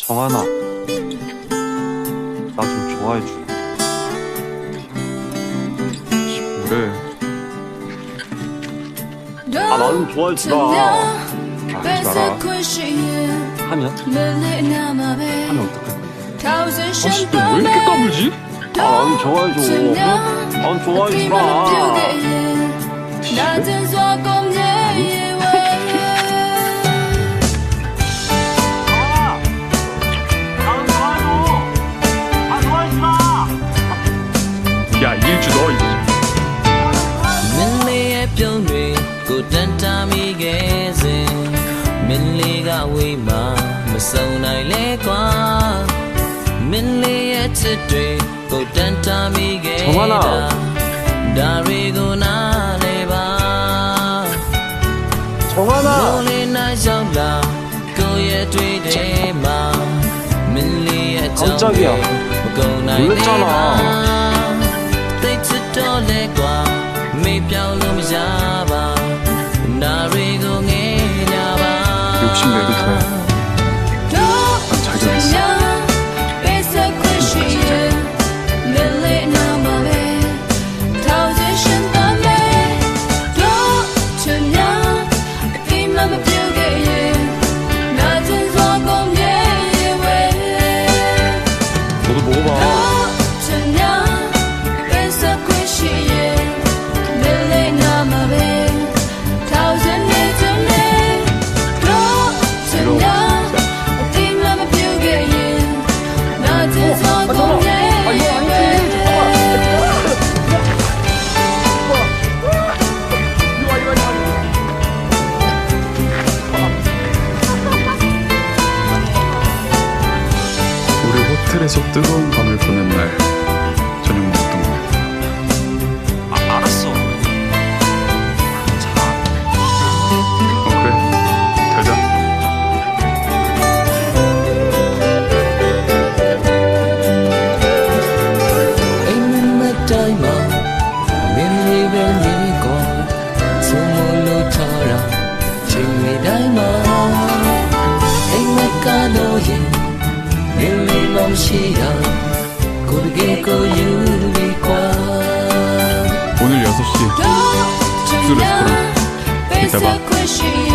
정하나, 나 좀 좋아해줘. 그래. 아, 나 좀 좋아해주라. 하지 마라. 하면 어떡할 거야? 아씨, 너 왜 이렇게 까불지? 아, 나 좀 좋아해줘. 난 좋아해주라. 야, 일주 너 이제. 밀리의 병들 고단탐이게진 밀리가 위마 무서운아이래과 밀리의 뜻들 고단탐이게다 정하나. 다리고 나래봐 정하나. 놀리나 정라 그의 뒤대마 밀리의 깜짝이야. 놀랬잖아. 욕심내도 돼. 난 잘 되겠어. 너도 먹어봐. 우리 호텔에서 뜨거운 밤을 보낸 날 저녁 먹었던 거. 아, 알았어. 자. 그래. 잘 자. 오늘 6시 숙소 레스토랑 이따 봐.